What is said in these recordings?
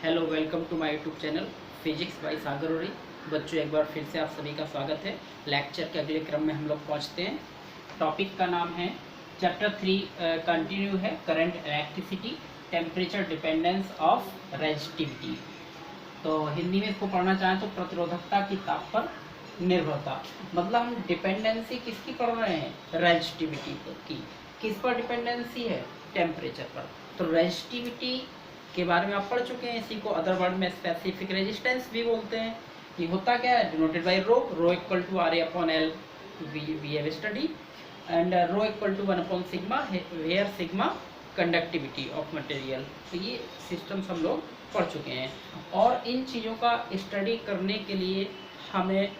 Hello, welcome to my YouTube channel physics by Sagar Auri. बच्चों, एक बार फिर से आप सभी का स्वागत है। लेक्चर के अगले क्रम में हम लोग पहुंचते हैं। टॉपिक का नाम है चैप्टर 3 कंटिन्यू है, current electricity temperature dependence of resistivity. तो हिंदी में इसको पढ़ना चाहें तो प्रतिरोधकता की ताप पर निर्भरता। मतलब हम डिपेंडेंसी किसकी पढ़ रहे हैं? रेजिस्टिविटी की। किस पर डिपेंडेंसी है? टेम्परेचर पर। तो रेजिस्टिविटी के बारे में आप पढ़ चुके हैं। इसी को अदर वर्ड में स्पेसिफिक रेजिस्टेंस भी बोलते हैं। ये होता क्या है? Denoted by rho equal to R A upon L, we have study, and rho equal to 1 upon sigma, where sigma conductivity of material. तो ये सिस्टम्स हम लोग पढ़ चुके हैं। और इन चीज़ों का स्टडी करने के लिए हमें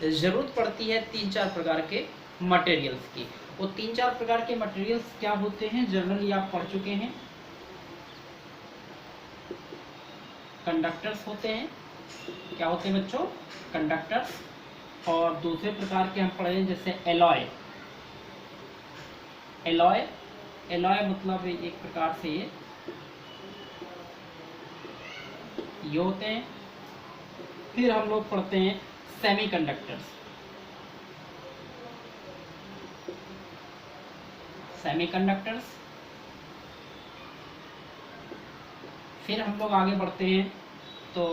ज़रूरत पड़ती है 3-4 प्रकार के मटेरियल्स की। वो 3-4 प्रकार के मटेरियल्स क्या होते हैं जनरली आप पढ़ चुके हैं। कंडक्टर्स होते हैं। क्या होते हैं बच्चों? कंडक्टर्स। और दूसरे प्रकार के हम पढ़े जैसे एलॉय। एलॉय मतलब एक प्रकार से ये होते हैं। फिर हम लोग पढ़ते हैं सेमीकंडक्टर्स। सेमीकंडक्टर्स। फिर हम लोग आगे बढ़ते हैं तो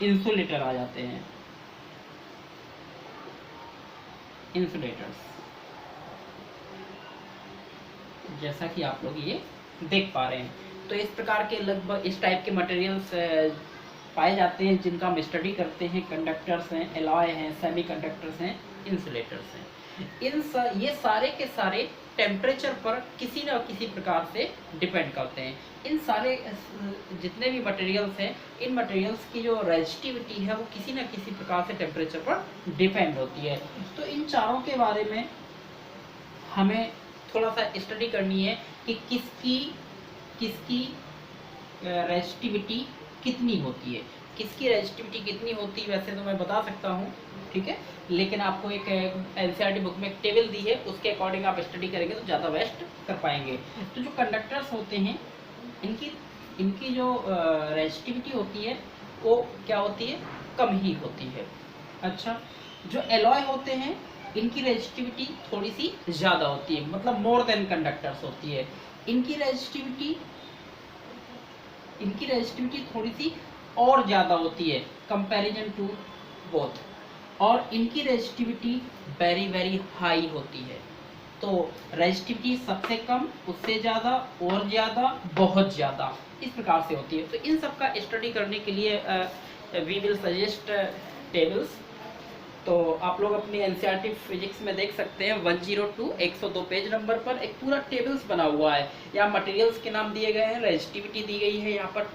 इंसुलेटर आ जाते हैं। इंसुलेटर्स, जैसा कि आप लोग ये देख पा रहे हैं। तो इस प्रकार के लगभग इस टाइप के मटेरियल्स पाए जाते हैं जिनका हम स्टडी करते हैं। कंडक्टर्स हैं, एलॉय हैं, सेमीकंडक्टर्स हैं, इंसुलेटर्स हैं। ये सारे के सारे टेम्परेचर पर किसी न किसी प्रकार से डिपेंड करते हैं। इन सारे जितने भी मटेरियल्स हैं, इन मटेरियल्स की जो रेजिस्टिविटी है वो किसी न किसी प्रकार से टेम्परेचर पर डिपेंड होती है। तो इन चारों के बारे में हमें थोड़ा सा स्टडी करनी है कि किसकी रेजिस्टिविटी कितनी होती है। किसकी रेजिस्टिविटी कितनी होती है वैसे तो मैं बता सकता हूँ, ठीक है, लेकिन आपको एक एनसीईआरटी बुक में एक टेबल दी है, उसके अकॉर्डिंग आप स्टडी करेंगे तो ज़्यादा बेस्ट कर पाएंगे। तो जो कंडक्टर्स होते हैं इनकी जो रेजिस्टिविटी होती है वो क्या होती है? कम ही होती है। अच्छा, जो एलॉय होते हैं इनकी रेजिस्टिविटी थोड़ी सी ज़्यादा होती है, मतलब मोर देन कंडक्टर्स होती है। इनकी रेजिस्टिविटी थोड़ी सी और ज़्यादा होती है कंपैरिजन टू बोथ। और इनकी रेजिस्टिविटी वेरी वेरी हाई होती है। तो रेजिस्टिविटी सबसे कम, उससे ज़्यादा, और ज़्यादा, बहुत ज़्यादा, इस प्रकार से होती है। तो इन सब का स्टडी करने के लिए वी विल सजेस्ट टेबल्स। तो आप लोग अपनी एनसीईआरटी फिजिक्स में देख सकते हैं 102 102 पेज नंबर पर एक पूरा टेबल्स बना हुआ है। यहाँ मटेरियल्स के नाम दिए गए हैं, रेजिस्टिविटी दी गई है, यहाँ पर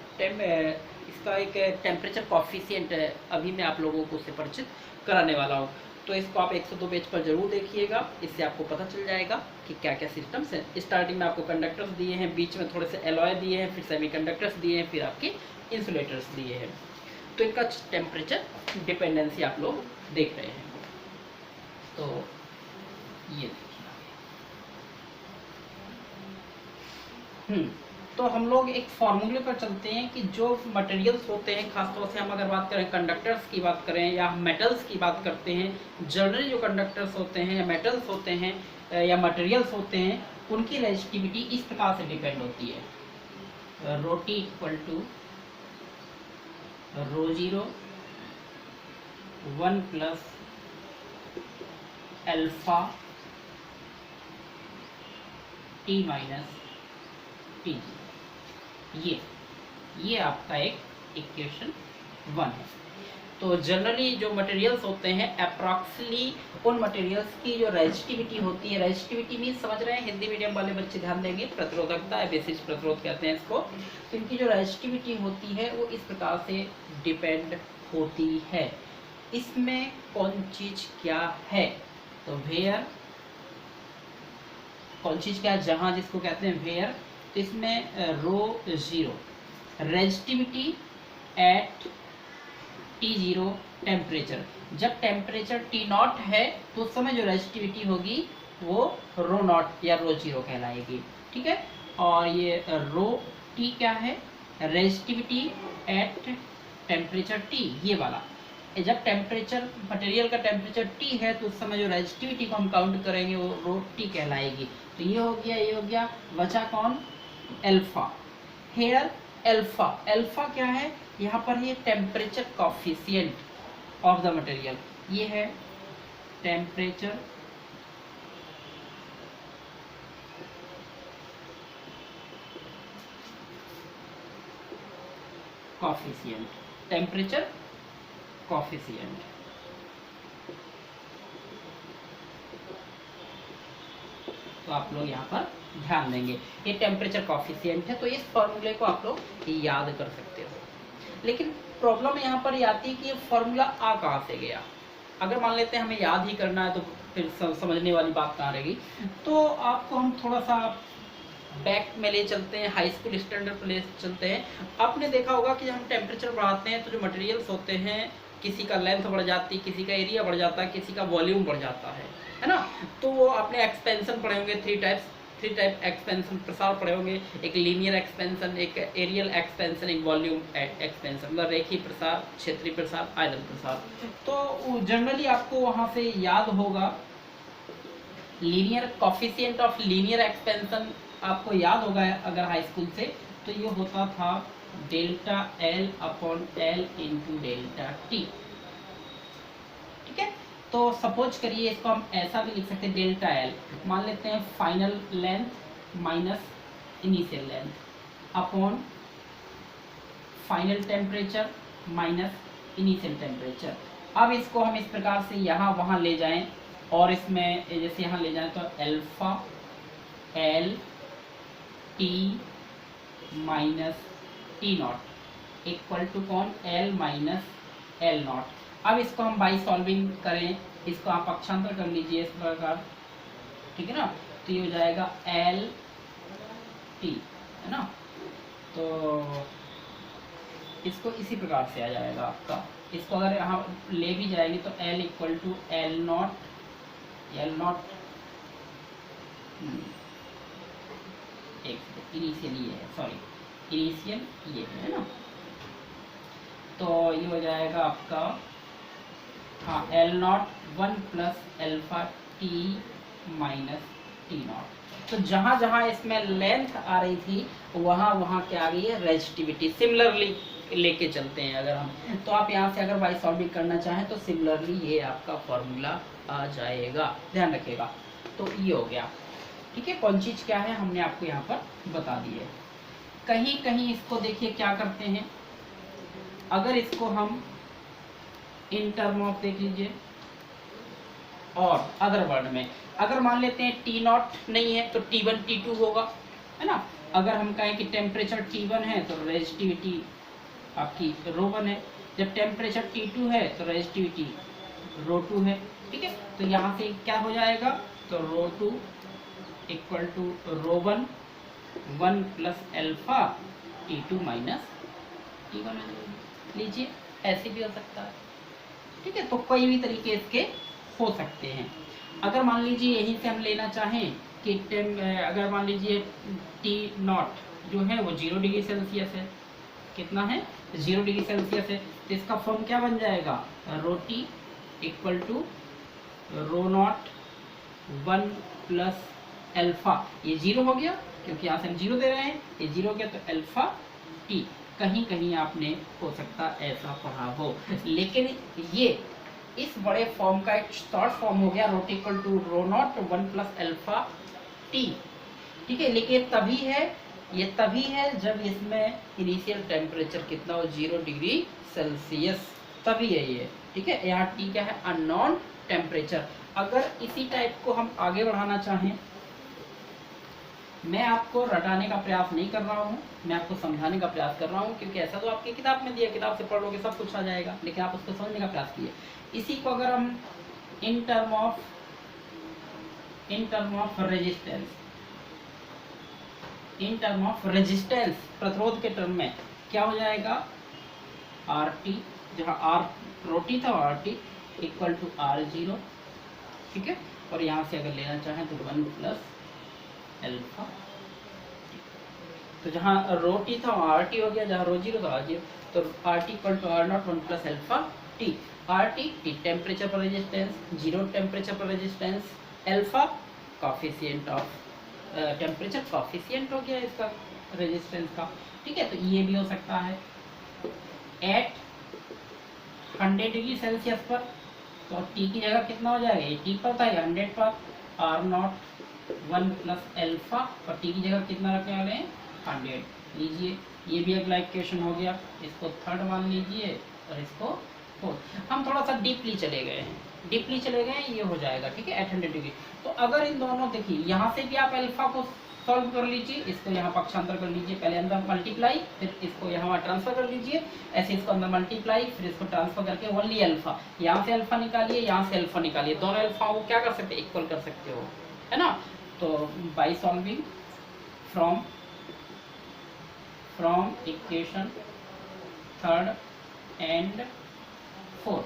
इसका एक टेम्परेचर कॉफिशिएंट है। अभी मैं आप लोगों को उससे परिचित कराने वाला हूँ। तो इसको आप 102 पेज पर जरूर देखिएगा, इससे आपको पता चल जाएगा कि क्या क्या सिस्टम्स हैं। स्टार्टिंग में आपको कंडक्टर्स दिए हैं, बीच में थोड़े से एलॉय दिए हैं, फिर सेमीकंडक्टर्स दिए हैं, फिर आपके इंसुलेटर्स दिए हैं। तो इनका टेम्परेचर डिपेंडेंसी आप लोग देख रहे हैं। तो ये देखिए, तो हम लोग एक फॉर्मूले पर चलते हैं कि जो मटेरियल्स होते हैं, खासतौर से हम अगर बात करें कंडक्टर्स की बात करें या मेटल्स की बात करते हैं, जनरली जो कंडक्टर्स होते हैं या मेटल्स होते हैं या मटेरियल्स होते हैं, उनकी रेजिस्टिविटी इस प्रकार से डिपेंड होती है। Rho T equal to rho 0 1 plus alpha T minus T. ये आपका एक इक्वेशन 1 है। तो जनरली जो मटेरियल्स होते हैं अप्रॉक्सिमली उन मटेरियल्स की जो रेजिस्टिविटी होती है, रेजिस्टिविटी मीन समझ रहे हैं, हिंदी मीडियम वाले बच्चे ध्यान देंगे, प्रतिरोधकता है, बेसिस प्रतिरोध कहते हैं इसको। तो इनकी जो रेजिस्टिविटी होती है वो इस प्रकार से डिपेंड होती है। इसमें कौन चीज क्या है? तो वेयर, कौन चीज क्या है? जहां, जिसको कहते हैं वेयर। तो इसमें रो 0 रेजिस्टिविटी एट T0 टेम्परेचर। जब टेम्परेचर T0 है तो उस समय जो रेजिस्टिविटी होगी वो रो 0 या रो 0 कहलाएगी, ठीक है। और ये रो T क्या है? रेजिस्टिविटी एट टेम्परेचर टी, ये वाला। जब टेम्परेचर मटेरियल का टेम्परेचर टी है तो उस समय जो रेजिस्टिविटी को हम काउंट करेंगे वो रो टी कहलाएगी। तो ये हो गया, ये हो गया, बचा कौन, अल्फा। हेयर अल्फा, अल्फा क्या है यहाँ पर, ये temperature coefficient of the material, ये है टेम्परेचर कॉफिशिएंट, टेम्परेचर कॉफिशिएंट। तो आप लोग यहाँ पर ध्यान देंगे, ये टेम्परेचर कॉफिशिएंट है, तो इस फॉर्मूले को आप लोग याद कर सकते हो। लेकिन प्रॉब्लम यहाँ पर ये आती है कि ये फॉर्मूला आ कहाँ से गया। अगर मान लेते हैं हमें याद ही करना है तो फिर समझने वाली बात कहाँ रहेगी। तो आपको हम थोड़ा सा बैक में ले चलते हैं, हाई स्कूल स्टैंडर्ड पर ले चलते हैं। आपने देखा होगा कि जब हम टेम्परेचर बढ़ाते हैं तो जो मटेरियल्स होते हैं, किसी का लेंथ बढ़ जाती है, किसी का एरिया बढ़ जाता है, किसी का वॉल्यूम बढ़ जाता है ना। तो वो आपने एक्सपेंशन पढ़े होंगे, थ्री टाइप एक्सपेंशन, प्रसार पढ़े होंगे, एक लीनियर एक्सपेंशन, एक एरियल एक्सपेंशन, एक वॉल्यूम एक्सपेंशन, मतलब रेखीय प्रसार, क्षेत्रीय प्रसार, आयतन प्रसार। तो जनरली आपको वहाँ से याद होगा linear coefficient of linear expansion, आपको याद होगा अगर हाई स्कूल से, तो ये होता था delta L upon L into delta T. ठीक है, तो सपोज करिए इसको हम ऐसा भी लिख सकते हैं, डेल्टा एल मान लेते हैं final length minus initial length upon final temperature minus initial temperature. अब इसको हम इस प्रकार से यहाँ वहाँ ले जाएं और इसमें जैसे यहाँ ले जाएं तो alpha L T minus T not equal to कौन, एल माइनस एल नॉट। अब इसको हम बाई सॉल्विंग करें, इसको आप पक्षांतर कर लीजिए इस प्रकार, ठीक है ना। तो ये हो जाएगा एल टी, है ना। तो इसको इसी प्रकार से आ जाएगा आपका। इसको अगर यहाँ ले भी जाएंगे तो L equal to L not एक इनिशियल ये है, सॉरी इनिशियल ये है ना। तो ये हो जाएगा आपका, हाँ, L not one plus alpha T minus T not. तो जहाँ जहाँ इसमें लेंथ आ रही थी वहाँ वहाँ क्या आ गई है, रेजिस्टिविटी। सिमिलरली लेके चलते हैं अगर हम, तो आप यहाँ से अगर बाई सॉल्विंग करना चाहें तो सिमिलरली ये आपका फॉर्मूला आ जाएगा, ध्यान रखिएगा। तो ये हो गया, ठीक है। कौन चीज़ क्या है हमने आपको यहाँ पर बता दी है। कहीं कहीं इसको देखिए क्या करते हैं, अगर इसको हम इन टर्म ऑफ देख लीजिए और अदर वर्ड में, अगर मान लेते हैं टी नॉट नहीं है तो T1 T2 होगा, है ना। अगर हम कहें कि टेम्परेचर T1 है तो रेजिस्टिविटी आपकी ρ1 है, जब टेम्परेचर T2 है तो रेजिस्टिविटी ρ2 है, ठीक है। तो यहाँ से क्या हो जाएगा, तो ρ2 equal to ρ1 1 plus alpha T2 minus T1 लीजिए, ऐसे भी हो सकता है, ठीक है। तो कोई भी तरीके इसके हो सकते हैं। अगर मान लीजिए यहीं से हम लेना चाहें कि अगर मान लीजिए टी नॉट जो है वो 0 डिग्री सेल्सियस है, कितना है, 0 डिग्री सेल्सियस है, तो इसका फॉर्म क्या बन जाएगा, rho T equal to rho not 1 plus alpha, ये 0 हो गया क्योंकि यहाँ से हम 0 दे रहे हैं, ये 0 हो गया तो एल्फा टी। कहीं कहीं आपने हो सकता ऐसा पढ़ा हो, लेकिन ये इस बड़े फॉर्म का एक शॉर्ट फॉर्म हो गया, rho T equal to rho not 1 plus alpha T, ठीक है। लेकिन ये तभी है जब इसमें इनिशियल टेम्परेचर कितना हो, 0 डिग्री सेल्सियस, तभी है ये, ठीक है। यहाँ टी क्या है, अननोन टेम्परेचर। अगर इसी टाइप को हम आगे बढ़ाना चाहें, मैं आपको रटाने का प्रयास नहीं कर रहा हूँ, मैं आपको समझाने का प्रयास कर रहा हूँ, क्योंकि ऐसा तो आपकी किताब में दिया, किताब से पढ़ लोगे सब कुछ आ जाएगा, लेकिन आप उसको समझने का प्रयास कीजिए। इसी को अगर हम इन टर्म ऑफ रेजिस्टेंस प्रतिरोध के टर्म में क्या हो जाएगा, आर टी, जहाँ आर रोटी था, are T equal to R0, ठीक है। और यहाँ से अगर लेना चाहें तो 1 प्लस एल्फा, तो जहाँ रो टी था वहाँ आर टी हो गया, जहाँ रो जीरो था आर जीरो, तो R T equal to R not one plus alpha T. R T T temperature पर रेजिस्टेंस, जीरो टेम्परेचर पर resistance, alpha coefficient of temperature, coefficient हो गया इसका रेजिस्टेंस का। ठीक है, तो ये भी हो सकता है एट 100 डिग्री सेल्सियस पर, तो टी की जगह कितना हो जाएगा, ये टी पर था, ये 100 पर, आर नॉट 1 प्लस एल्फा, और टी की जगह कितना रखने वाले हैं 100 लीजिए। ये भी अगला इक्वेशन हो गया, इसको थर्ड मान लीजिए और इसको फोर्थ। हम थोड़ा सा डीपली चले गए हैं, डीपली चले गए हैं, ये हो जाएगा ठीक है 800 डिग्री। तो अगर इन दोनों देखिए यहाँ से भी आप अल्फा को सॉल्व कर लीजिए, इसको यहाँ पक्षांतर कर लीजिए, पहले अंदर मल्टीप्लाई, फिर इसको यहाँ ट्रांसफर कर लीजिए, ऐसे इसको अंदर मल्टीप्लाई, फिर इसको ट्रांसफर करके ओनली अल्फा, यहाँ से अल्फा निकालिए, यहाँ से अल्फा निकालिए, दोनों अल्फा को क्या कर सकते हैं, इक्वल कर सकते हो, है ना। तो by solving from equation third and fourth,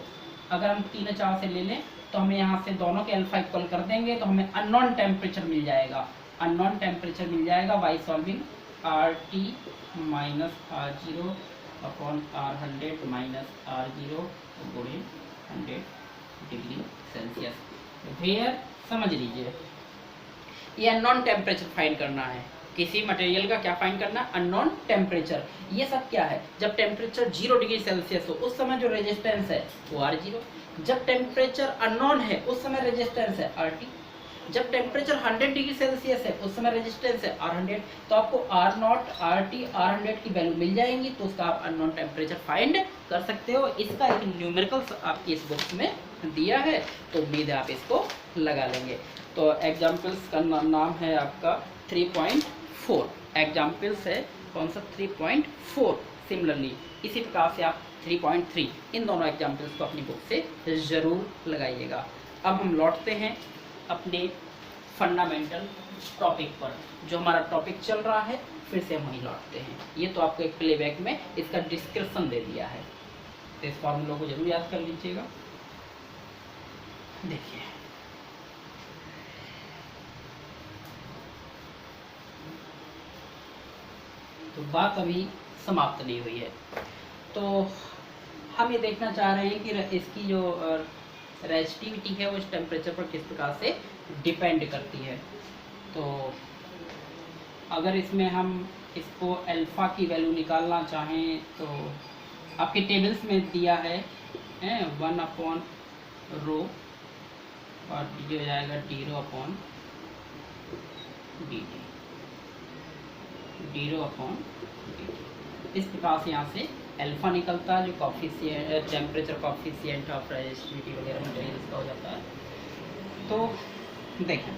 अगर हम 3 और 4 से ले लें तो हमें यहाँ से दोनों के अल्फा इक्वल कर देंगे, तो हमें अननोन टेम्परेचर मिल जाएगा, अननोन टेम्परेचर मिल जाएगा by solving R T minus R zero upon R 100 minus R zero गुणे 100 डिग्री सेल्सियस। वेयर समझ लीजिए, ये अननोन टेम्परेचर फाइंड करना है, किसी मटेरियल का क्या फाइंड करना है, अननोन टेम्परेचर। ये सब क्या है, जब टेम्परेचर 0 डिग्री सेल्सियस हो उस समय जो रेजिस्टेंस है वो आर जीरो, जब टेम्परेचर अननोन है उस समय रेजिस्टेंस है आर टी, जब टेम्परेचर 100 डिग्री सेल्सियस है उस समय रेजिस्टेंस है आर 100। तो आपको R not, R T, R 100 की वैल्यू मिल जाएंगी, तो उसका आप अननोन टेम्परेचर फाइंड कर सकते हो। इसका एक न्यूमेरिकल्स आपकी इस बुक्स में दिया है, तो उम्मीद है आप इसको लगा लेंगे। तो एग्जाम्पल्स का नाम है आपका 3.4, एग्जाम्पल्स है कौन सा 3.4। सिमिलरली इसी प्रकार से आप 3.3, इन दोनों एग्जाम्पल्स को अपनी बुक से ज़रूर लगाइएगा। अब हम लौटते हैं अपने फंडामेंटल टॉपिक पर, जो हमारा टॉपिक चल रहा है, फिर से हम वहीं लौटते हैं। ये तो आपको एक प्लेबैक में इसका डिस्क्रिप्शन दे दिया है, तो इस फॉर्मूलों को जरूर याद कर लीजिएगा। देखिए तो बात अभी समाप्त नहीं हुई है, तो हम ये देखना चाह रहे हैं कि इसकी जो रेजिस्टिविटी है वो इस टेम्परेचर पर किस प्रकार से डिपेंड करती है। तो अगर इसमें हम इसको अल्फ़ा की वैल्यू निकालना चाहें तो आपके टेबल्स में दिया है 1 अपॉन रो और ये हो जाएगा D rho upon D T, D rho upon D T. इस प्रकार से यहाँ से अल्फा निकलता है, जो coefficient temperature coefficient of resistivity वगैरह मटेरियल्स का हो जाता है। तो देखें,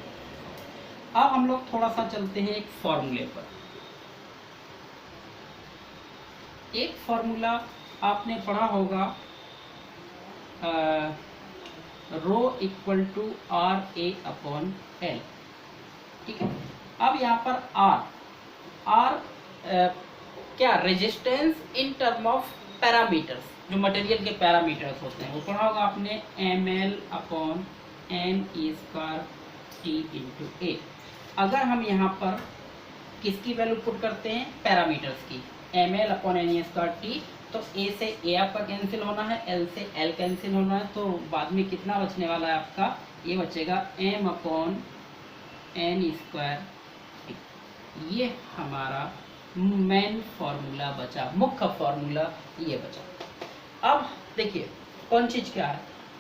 अब हम लोग थोड़ा सा चलते हैं एक फॉर्मूले पर। एक फॉर्मूला आपने पढ़ा होगा, rho equal to R A upon L, ठीक है। अब यहाँ पर आर क्या resistance in term of parameters, जो मटेरियल के पैरामीटर्स होते हैं वो पढ़ा होगा आपने, M L upon N E square T into A. अगर हम यहाँ पर किसकी वैल्यू पुट करते हैं, पैरामीटर्स की, M L upon N E square T, तो ए से ए आपका कैंसिल होना है, एल से एल कैंसिल होना है, तो बाद में कितना बचने वाला है आपका, ये बचेगा M upon N E square T. ये हमारा मेन फॉर्मूला बचा, मुख्य फॉर्मूला ये बचा। अब देखिए कौन चीज क्या है,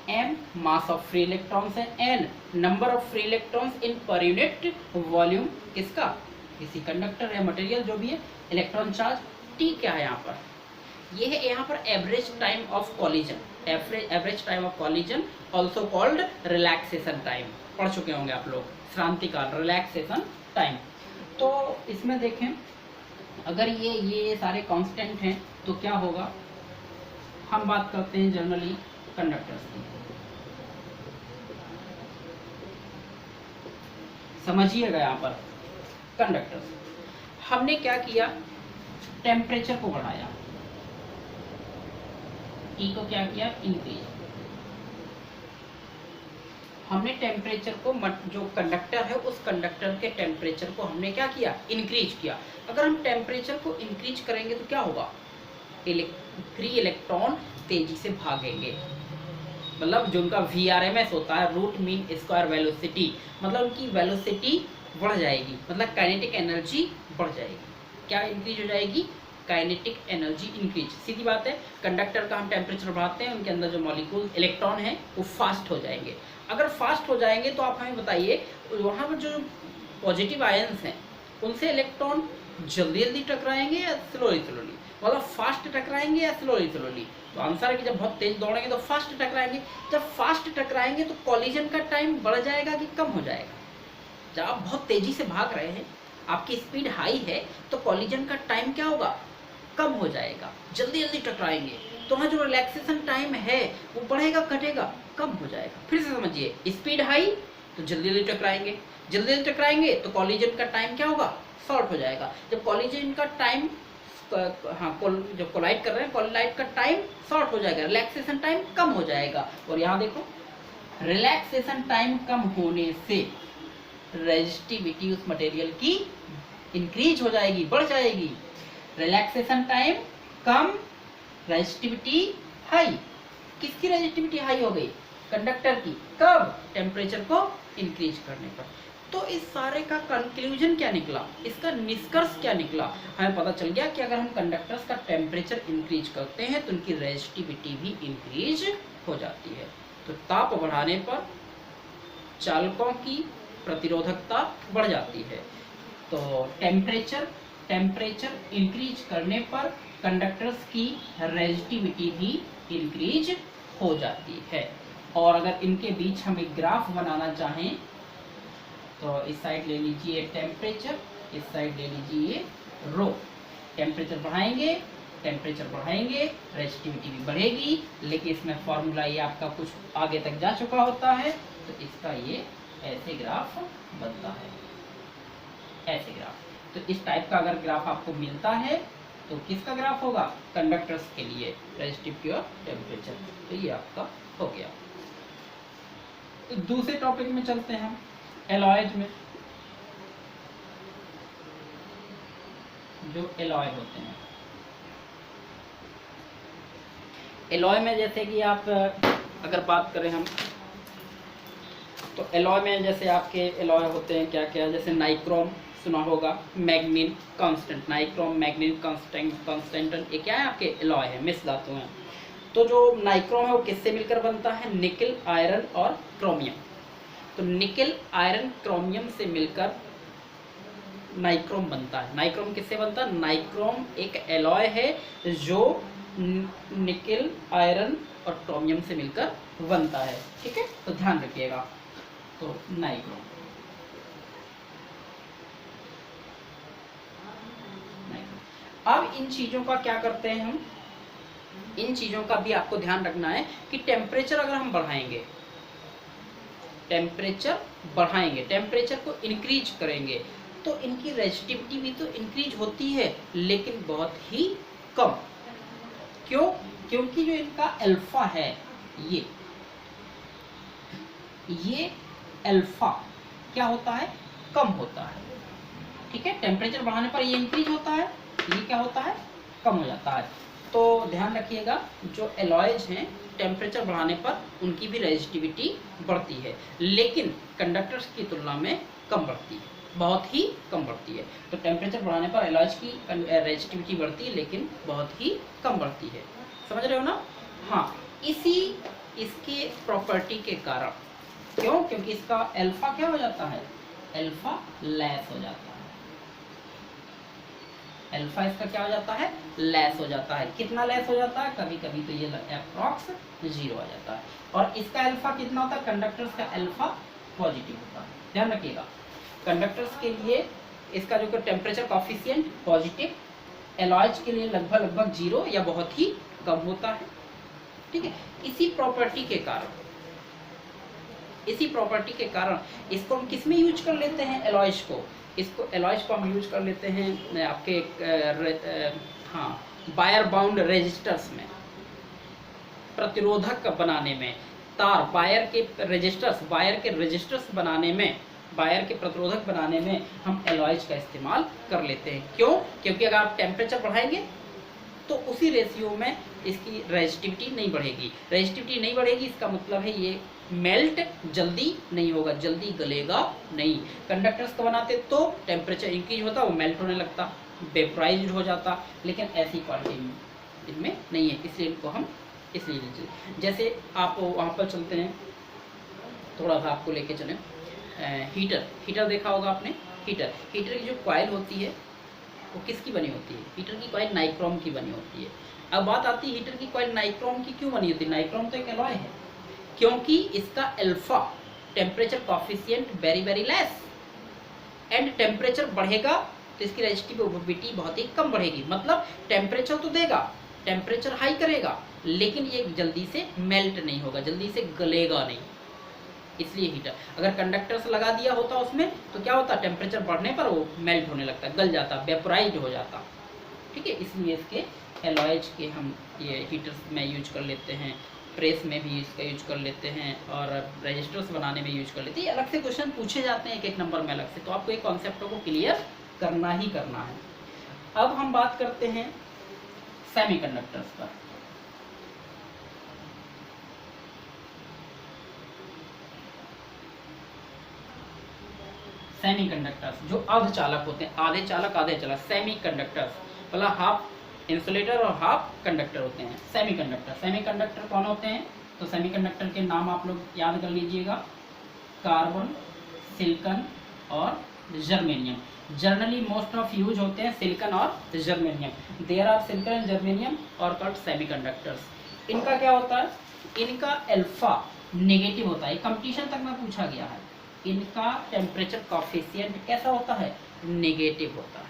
m mass of free electrons है, n number of free electrons in per unit volume किसका, किसी कंडक्टर या मटेरियल जो भी है, इलेक्ट्रॉन चार्ज, t क्या है यहाँ पर, ये है यहाँ पर average time of collision, average time of collision also called relaxation time, पढ़ चुके होंगे आप लोग, श्रांति काल, रिलैक्सेशन टाइम। तो इसमें देखें अगर ये सारे कांस्टेंट हैं तो क्या होगा, हम बात करते हैं जनरली कंडक्टर्स की, समझिएगा यहाँ पर कंडक्टर्स, हमने क्या किया, टेम्परेचर को बढ़ाया, T को क्या किया, इंक्रीज, हमने टेम्परेचर को जो कंडक्टर है उस कंडक्टर के टेम्परेचर को हमने क्या किया, इंक्रीज किया। अगर हम टेम्परेचर को इंक्रीज करेंगे तो क्या होगा, फ्री इलेक्ट्रॉन तेजी से भागेंगे, मतलब जो उनका VRMS होता है, रूट मीन स्क्वायर वेलोसिटी, मतलब उनकी वेलोसिटी बढ़ जाएगी, मतलब काइनेटिक एनर्जी बढ़ जाएगी। क्या इंक्रीज हो जाएगी, काइनेटिक एनर्जी इंक्रीज। सीधी बात है, कंडक्टर का हम टेम्परेचर बढ़ाते हैं, उनके अंदर जो मॉलिक्यूल इलेक्ट्रॉन है वो फास्ट हो जाएंगे। अगर फास्ट हो जाएंगे तो आप हमें बताइए वहाँ पर जो पॉजिटिव आयंस हैं उनसे इलेक्ट्रॉन जल्दी जल्दी टकराएंगे या स्लोली स्लोली, मतलब फास्ट टकराएंगे या स्लोली स्लोली। तो आंसर है कि जब बहुत तेज दौड़ेंगे तो फास्ट टकराएंगे। जब फास्ट टकराएंगे तो कॉलिजन का टाइम बढ़ जाएगा कि कम हो जाएगा। जब आप बहुत तेजी से भाग रहे हैं, आपकी स्पीड हाई है, तो कॉलिजन का टाइम क्या होगा, कम हो जाएगा, जल्दी जल्दी टकराएंगे। तो वहाँ जो रिलैक्सेशन टाइम है वो बढ़ेगा घटेगा, कम हो जाएगा। फिर से समझिए, स्पीड हाई तो जल्दी जल्दी टकराएंगे, जल्दी जल्दी टकराएंगे तो कॉलिजन का टाइम क्या होगा, शॉर्ट हो जाएगा। जब कॉलिजन का टाइम, हाँ, जब कोलाइड कर रहे हैं, कोलाइड का टाइम शॉर्ट हो जाएगा, रिलैक्सेशन टाइम कम हो जाएगा। और यहाँ देखो, रिलैक्सेशन टाइम कम होने से रेजिस्टिविटी उस मटेरियल की इंक्रीज हो जाएगी, बढ़ जाएगी। रिलैक्सेशन टाइम कम, रेजिस्टिविटी हाई। किसकी रेजिस्टिविटी हाई हो गई, कंडक्टर की। कब, टेम्परेचर को इंक्रीज करने पर। तो इस सारे का कंक्लूजन क्या निकला, इसका निष्कर्ष क्या निकला, हमें पता चल गया कि अगर हम कंडक्टर्स का टेम्परेचर इंक्रीज करते हैं तो उनकी रेजिस्टिविटी भी इंक्रीज हो जाती है। तो ताप बढ़ाने पर चालकों की प्रतिरोधकता बढ़ जाती है। तो टेम्परेचर इंक्रीज करने पर कंडक्टर्स की रेजिस्टिविटी भी इंक्रीज हो जाती है। और अगर इनके बीच हम एक ग्राफ बनाना चाहें तो इस साइड ले लीजिए टेम्परेचर, इस साइड ले लीजिए रो। टेम्परेचर बढ़ाएंगे रेजिस्टिविटी भी बढ़ेगी, लेकिन इसमें फॉर्मूला ये आपका कुछ आगे तक जा चुका होता है, तो इसका ये ऐसे ग्राफ बनता है, ऐसे ग्राफ। तो इस टाइप का अगर ग्राफ आपको मिलता है तो किसका ग्राफ होगा, कंडक्टर्स के लिए रेजिस्टिविटी और टेम्परेचर। तो ये आपका हो गया। तो दूसरे टॉपिक में चलते हैं हम, एलॉयज में। जो एलॉय होते हैं, एलॉय में जैसे कि आप अगर बात करें हम, तो एलॉय में जैसे आपके एलॉय होते हैं क्या क्या, जैसे नाइक्रोम सुना होगा, मैग्नीन कांस्टेंट, नाइक्रोम मैग्नीन कांस्टेंट, ये क्या है, आपके एलॉय है, मिस धातु हैं। तो जो नाइक्रोम है वो किससे मिलकर बनता है, निकल, आयरन और क्रोमियम। तो निकल, आयरन, क्रोमियम से मिलकर नाइक्रोम बनता है। नाइक्रोम किससे बनता है, नाइक्रोम एक एलॉय है जो निकल, आयरन और क्रोमियम से मिलकर बनता है। ठीक है, तो ध्यान रखिएगा। तो नाइक्रोम, अब इन चीजों का क्या करते हैं हम, इन चीजों का भी आपको ध्यान रखना है कि टेम्परेचर अगर हम बढ़ाएंगे, टेम्परेचर को इंक्रीज करेंगे तो इनकी रेजिस्टिविटी भी तो इंक्रीज होती है, लेकिन बहुत ही कम। क्यों, क्योंकि जो इनका अल्फा है, ये अल्फा क्या होता है, कम होता है। ठीक है, टेम्परेचर बढ़ाने पर ये इंक्रीज होता है, ये क्या होता है, कम हो जाता है। तो ध्यान रखिएगा, जो एलॉयज हैं टेम्परेचर बढ़ाने पर उनकी भी रेजिस्टिविटी बढ़ती है, लेकिन कंडक्टर्स की तुलना में कम बढ़ती है, बहुत ही कम बढ़ती है। तो टेम्परेचर बढ़ाने पर एलॉयज की रेजिस्टिविटी बढ़ती है, लेकिन बहुत ही कम बढ़ती है। समझ रहे हो ना। हाँ, इसके प्रॉपर्टी के कारण, क्यों, क्योंकि इसका अल्फा क्या हो जाता है, अल्फा लेस हो जाता है। अल्फा इसका क्या हो जाता है, लेस हो जाता है। कितना लेस हो जाता है, कभी कभी तो ये अप्रॉक्स 0 आ जाता है। और इसका अल्फा कितना होता है, कंडक्टर्स का अल्फा पॉजिटिव होता है। ध्यान रखिएगा, कंडक्टर्स के लिए इसका जो टेम्परेचर कॉफिशिएंट पॉजिटिव, एलॉयज के लिए लगभग 0 या बहुत ही कम होता है। ठीक है, इसी प्रॉपर्टी के कारण इसको हम किस में यूज कर लेते हैं, एलॉयज को। एलॉयज को हम यूज कर लेते हैं आपके वायर बाउंड रेजिस्टर्स में, प्रतिरोधक बनाने में। तार, वायर के रेजिस्टर्स बनाने में, वायर के प्रतिरोधक बनाने में हम एलॉयज का इस्तेमाल कर लेते हैं। क्यों? क्योंकि अगर आप टेम्परेचर बढ़ाएंगे तो उसी रेशियो में इसकी रेजिस्टिविटी नहीं बढ़ेगी। रेजिस्टिविटी नहीं बढ़ेगी इसका मतलब है ये मेल्ट जल्दी नहीं होगा, जल्दी गलेगा नहीं। कंडक्टर्स को बनाते तो टेम्परेचर इंक्रीज होता, वो मेल्ट होने लगता, वेपराइज्ड हो जाता, लेकिन ऐसी क्वालिटी इनमें नहीं है, इसलिए इनको हम इसलिए जैसे आप वहाँ पर चलते हैं, थोड़ा सा आपको लेके चलें, हीटर देखा होगा आपने। हीटर की जो कॉइल होती है वो किसकी बनी होती है? हीटर की कॉइल नाइक्रोम की बनी होती है। अब बात आती है हीटर की कॉइल नाइक्रोम की क्यों बनी होती है? नाइक्रोम तो एक एलॉय है, क्योंकि इसका alpha temperature coefficient very very less, and temperature बढ़ेगा तो इसकी रेजिस्टिविटी बहुत ही कम बढ़ेगी। मतलब टेम्परेचर तो देगा, टेम्परेचर हाई करेगा, लेकिन ये जल्दी से मेल्ट नहीं होगा, जल्दी से गलेगा नहीं, इसलिए हीटर। अगर कंडक्टर्स लगा दिया होता उसमें तो क्या होता? टेम्परेचर बढ़ने पर वो मेल्ट होने लगता, गल जाता, वेपोराइज्ड हो जाता। ठीक है, इसलिए इसके एलॉयज के हम ये हीटर्स में यूज कर लेते हैं, प्रेस में भी इसका यूज कर लेते हैं, और रजिस्टर्स बनाने में यूज कर लेते हैं। ये अलग से क्वेश्चन पूछे जाते हैं एक एक नंबर में अलग से, तो आपको ये कॉन्सेप्टों को क्लियर करना ही करना है। अब हम बात करते हैं सेमीकंडक्टर्स पर। सेमीकंडक्टर्स जो अर्धचालक होते हैं, आधे चालक आधे चालक, सेमीकंडक्टर्स मतलब हाफ इंसुलेटर और हाफ कंडक्टर होते हैं सेमीकंडक्टर कौन होते हैं? तो सेमीकंडक्टर के नाम आप लोग याद कर लीजिएगा, कार्बन, सिलिकॉन और germanium. Generally most of use होते हैं सिलिकॉन और germanium. There are silicon and germanium are called semiconductors. इनका क्या होता है? इनका अल्फा नेगेटिव होता है, कंपटीशन तक में पूछा गया है। इनका टेम्परेचर कॉफिशिएंट कैसा होता है? नेगेटिव होता है।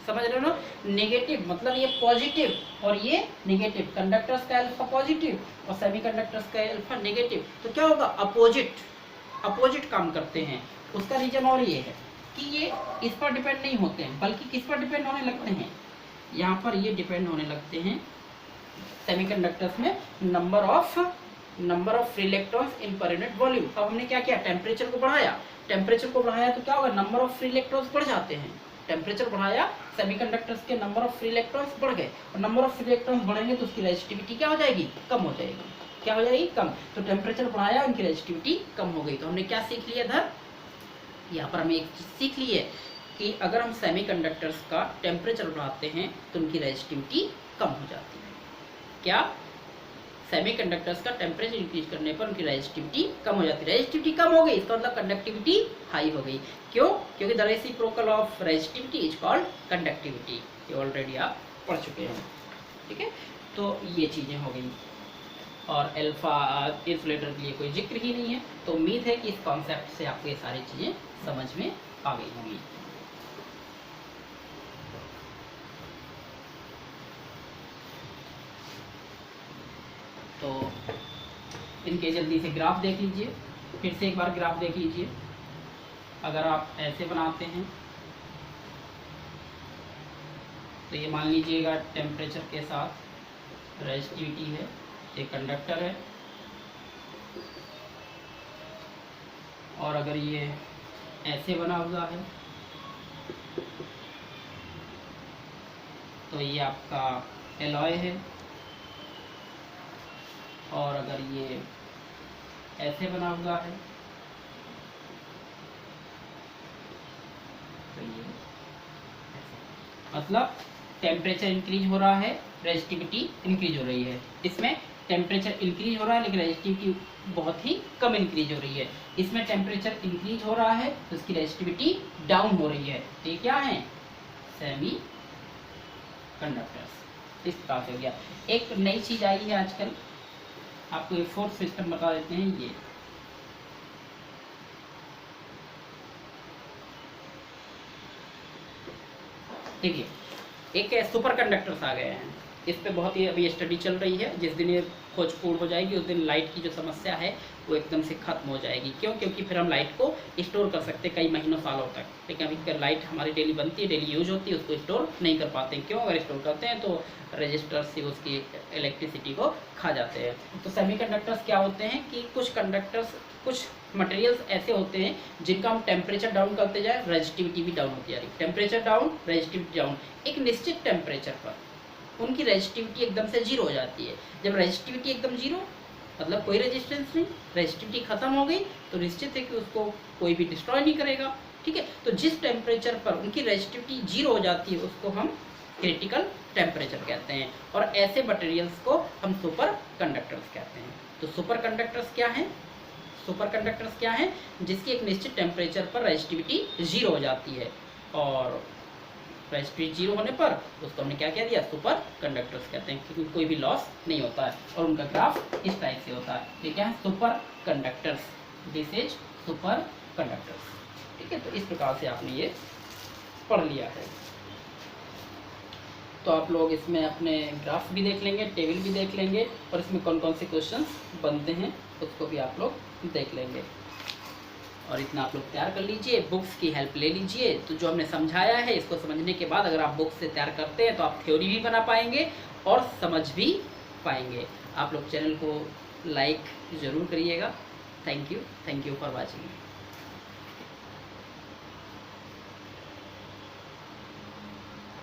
समझ रहे हो ना? नेगेटिव मतलब ये पॉजिटिव और ये नेगेटिव। कंडक्टर्स का अल्फा पॉजिटिव और सेमीकंडक्टर्स का अल्फा नेगेटिव, तो क्या होगा? अपोजिट काम करते हैं। उसका रीजन और ये है कि ये इस पर डिपेंड नहीं होते हैं, बल्कि किस पर डिपेंड होने लगते हैं? यहाँ पर ये डिपेंड होने लगते हैं सेमीकंडक्टर्स में number of free electrons in per unit volume. अब हमने क्या किया? टेम्परेचर को बढ़ाया तो क्या होगा? नंबर ऑफ फ्री इलेक्ट्रॉन्स बढ़ जाते हैं। टेम्परेचर बढ़ाया, सेमीकंडक्टर्स के नंबर ऑफ फ्री इलेक्ट्रॉन्स बढ़ गए, और नंबर ऑफ फ्री इलेक्ट्रॉन्स बढ़ेंगे तो उसकी रेजिस्टिविटी क्या हो जाएगी? कम हो जाएगी। क्या हो जाएगी? कम। तो टेम्परेचर बढ़ाया, उनकी रेजिस्टिविटी कम हो गई। तो हमने क्या सीख लिया इधर? यहाँ पर हमें एक चीज सीख ली है कि अगर हम सेमीकंडक्टर्स का टेम्परेचर बढ़ाते हैं तो उनकी रेजिस्टिविटी कम हो जाती है। क्या? सेमीकंडक्टर्स का टेम्परेचर इंक्रीज करने पर उनकी रेजिस्टिविटी कम हो जाती है। रेजिस्टिविटी कम हो गई, इसका मतलब कंडक्टिविटी हाई हो गई। क्यों? क्योंकि the reciprocal of resistivity is called conductivity. ये ऑलरेडी आप पढ़ चुके हैं। ठीक है, तो ये चीज़ें हो गई। और अल्फा इंसुलेटर के लिए कोई जिक्र ही नहीं है। तो उम्मीद है कि इस कॉन्सेप्ट से आपको ये सारी चीज़ें समझ में आ गई होंगी। तो इनके जल्दी से ग्राफ देख लीजिए, फिर से एक बार ग्राफ देख लीजिए। अगर आप ऐसे बनाते हैं तो ये मान लीजिएगा टेम्परेचर के साथ रेजिस्टिविटी है, ये कंडक्टर है, और अगर ये ऐसे बना हुआ है तो ये आपका एलॉय है, और अगर ये ऐसे बना हुआ है तो ये मतलब टेम्परेचर इंक्रीज हो रहा है, रेजिस्टिविटी इंक्रीज हो रही है। इसमें टेम्परेचर इंक्रीज हो रहा है लेकिन रेजिस्टिविटी बहुत ही कम इंक्रीज हो रही है। इसमें टेम्परेचर इंक्रीज हो रहा है तो इसकी रेजिस्टिविटी डाउन हो रही है। तो ये क्या है? Semi conductors. इस प्रकार से हो गया। एक नई चीज आई है आजकल, आपको ये फोर्थ सिस्टम बता देते हैं। ये देखिए, एक सुपर कंडक्टर्स आ गए हैं। इस पे बहुत ही अभी स्टडी चल रही है। जिस दिन ये खोज पूर्ण हो जाएगी, उस दिन लाइट की जो समस्या है वो एकदम से खत्म हो जाएगी। क्यों? क्योंकि फिर हम लाइट को स्टोर कर सकते कई महीनों सालों तक। लेकिन अभी लाइट हमारी डेली बनती है, डेली यूज होती है, उसको स्टोर नहीं कर पाते। क्यों? अगर स्टोर करते हैं तो रजिस्टर्स से उसकी इलेक्ट्रिसिटी को खा जाते हैं। तो सेमीकंडक्टर्स क्या होते हैं कि कुछ मटेरियल्स ऐसे होते हैं जिनका हम टेम्परेचर डाउन करते जाए, रेजिस्टिविटी भी डाउन होती जा रही है। Temperature down, resistivity down. एक निश्चित टेम्परेचर पर उनकी रेजिस्टिविटी एकदम से जीरो हो जाती है। जब रेजिस्टिविटी एकदम जीरो मतलब कोई रेजिस्टेंस नहीं, रेजिस्टिविटी खत्म हो गई, तो निश्चित है कि उसको कोई भी डिस्ट्रॉय नहीं करेगा। ठीक है, तो जिस टेम्परेचर पर उनकी रेजिस्टिविटी जीरो हो जाती है उसको हम क्रिटिकल टेम्परेचर कहते हैं। और ऐसे मटेरियल्स को हम सुपर कंडक्टर्स कहते हैं। तो सुपर कंडक्टर्स क्या हैं? सुपर कंडक्टर्स क्या हैं? जिसकी एक निश्चित टेम्परेचर पर रेजिस्टिविटी जीरो हो जाती है, और रेजिस्टिविटी जीरो होने पर उसको हमने क्या कह दिया? सुपर कंडक्टर्स कहते हैं, क्योंकि कोई भी लॉस नहीं होता है। और उनका ग्राफ इस टाइप से होता है। ठीक है, super conductors, this is super conductors. ठीक है, तो इस प्रकार से आपने ये पढ़ लिया है। तो आप लोग इसमें अपने ग्राफ भी देख लेंगे, टेबल भी देख लेंगे, और इसमें कौन कौन से क्वेश्चंस बनते हैं उसको भी आप लोग देख लेंगे। और इतना आप लोग तैयार कर लीजिए, बुक्स की हेल्प ले लीजिए। तो जो हमने समझाया है इसको समझने के बाद अगर आप बुक्स से तैयार करते हैं तो आप थ्योरी भी बना पाएंगे और समझ भी पाएंगे। आप लोग चैनल को लाइक ज़रूर करिएगा। Thank you for watching.